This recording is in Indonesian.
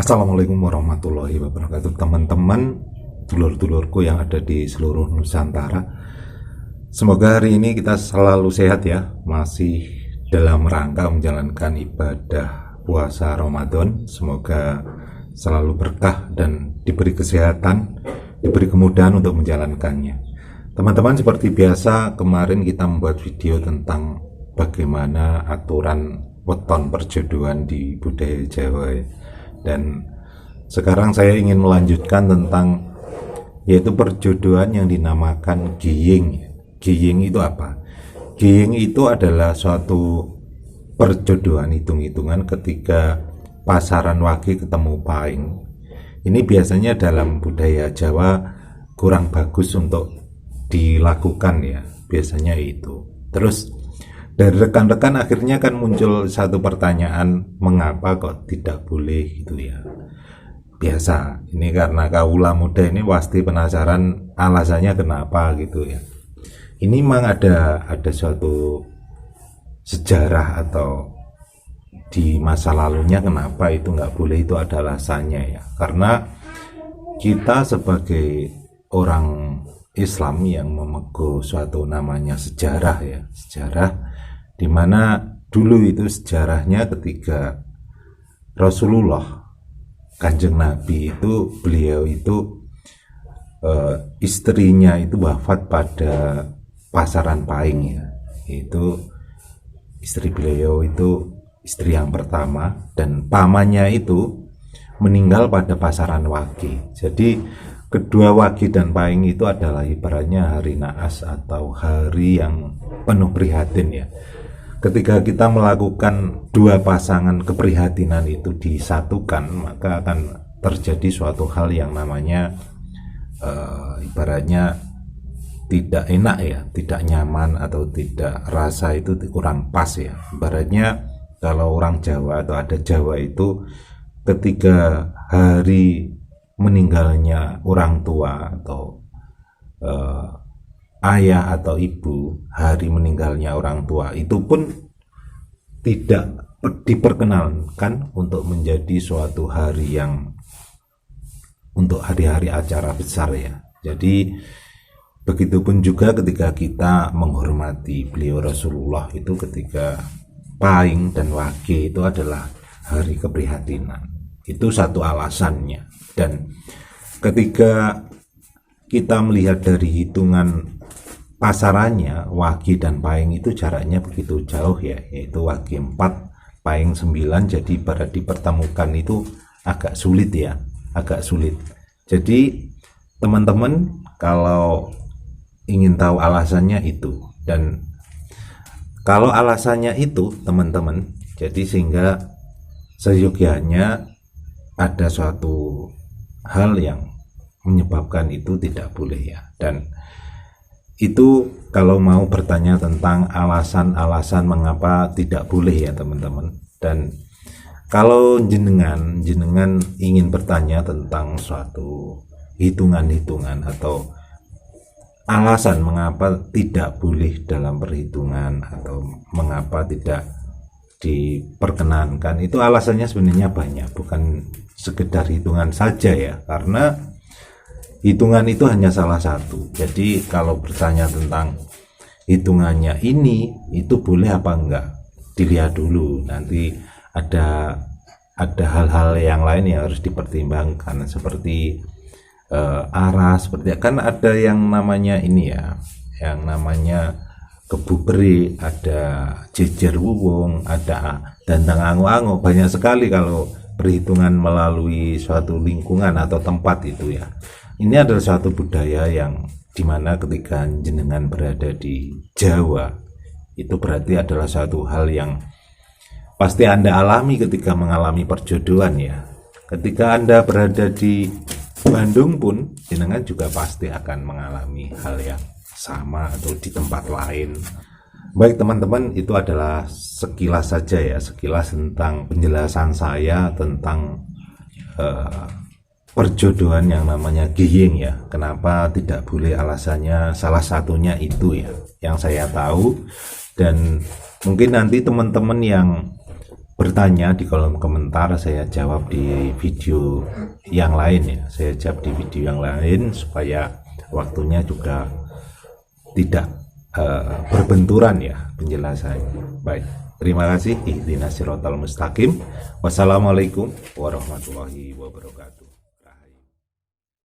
Assalamualaikum warahmatullahi wabarakatuh, teman-teman, dulur-dulurku yang ada di seluruh Nusantara. Semoga hari ini kita selalu sehat ya, masih dalam rangka menjalankan ibadah puasa Ramadan. Semoga selalu berkah dan diberi kesehatan, diberi kemudahan untuk menjalankannya. Teman-teman, seperti biasa kemarin kita membuat video tentang bagaimana aturan weton perjodohan di budaya Jawa ya. Dan sekarang saya ingin melanjutkan tentang yaitu perjodohan yang dinamakan giying. Giying itu apa? Giying itu adalah suatu perjodohan hitung-hitungan ketika pasaran wage ketemu paing. Ini biasanya dalam budaya Jawa kurang bagus untuk dilakukan ya, biasanya itu. Terus dari rekan-rekan akhirnya kan muncul satu pertanyaan, mengapa kok tidak boleh gitu ya. Biasa, ini karena kaula muda ini pasti penasaran alasannya kenapa gitu ya. Ini memang ada suatu sejarah atau di masa lalunya kenapa itu nggak boleh, itu ada alasannya ya. Karena kita sebagai orang Islam yang memegang suatu namanya sejarah ya, sejarah dimana dulu itu sejarahnya ketika Rasulullah Kanjeng Nabi itu beliau itu istrinya itu wafat pada pasaran paing ya, itu istri beliau itu istri yang pertama, dan pamannya itu meninggal pada pasaran wage. Jadi kedua wage dan paing itu adalah ibaratnya hari naas atau hari yang penuh prihatin ya. Ketika kita melakukan dua pasangan keprihatinan itu disatukan, maka akan terjadi suatu hal yang namanya ibaratnya tidak enak ya, tidak nyaman atau tidak rasa itu kurang pas ya. Ibaratnya kalau orang Jawa atau ada Jawa itu ketika hari meninggalnya orang tua atau ayah atau ibu, hari meninggalnya orang tua itu pun tidak diperkenankan untuk menjadi suatu hari yang untuk hari-hari acara besar ya. Jadi begitupun juga ketika kita menghormati beliau Rasulullah itu ketika paing dan wage itu adalah hari keprihatinan. Itu satu alasannya. Dan ketika kita melihat dari hitungan pasarannya, wage dan paing itu jaraknya begitu jauh ya, yaitu wage 4, paing 9, jadi pada dipertemukan itu agak sulit ya, agak sulit. Jadi teman-teman kalau ingin tahu alasannya itu, dan kalau alasannya itu teman-teman, jadi sehingga seyogyanya ada suatu hal yang menyebabkan itu tidak boleh ya. Dan itu kalau mau bertanya tentang alasan-alasan mengapa tidak boleh ya teman-teman. Dan kalau jenengan ingin bertanya tentang suatu hitungan-hitungan atau alasan mengapa tidak boleh dalam perhitungan atau mengapa tidak diperkenankan, itu alasannya sebenarnya banyak, bukan sekedar hitungan saja ya, karena hitungan itu hanya salah satu. Jadi kalau bertanya tentang hitungannya ini, itu boleh apa enggak, dilihat dulu. Nanti ada hal-hal yang lain yang harus dipertimbangkan, seperti arah, seperti kan ada yang namanya ini ya, yang namanya kebuberi, ada jejer wuwung, ada dandang ango-ango, banyak sekali kalau perhitungan melalui suatu lingkungan atau tempat itu ya. Ini adalah suatu budaya yang dimana ketika jenengan berada di Jawa, itu berarti adalah suatu hal yang pasti Anda alami ketika mengalami perjodohan ya. Ketika Anda berada di Bandung pun, jenengan juga pasti akan mengalami hal yang sama atau di tempat lain. Baik teman-teman, itu adalah sekilas saja ya, sekilas tentang penjelasan saya tentang perjodohan yang namanya giying ya. Kenapa tidak boleh, alasannya salah satunya itu ya yang saya tahu. Dan mungkin nanti teman-teman yang bertanya di kolom komentar, saya jawab di video yang lain ya. Saya jawab di video yang lain supaya waktunya juga tidak berbenturan ya penjelasannya. Baik, terima kasih. Ihdinas siratal mustaqim. Wassalamualaikum warahmatullahi wabarakatuh.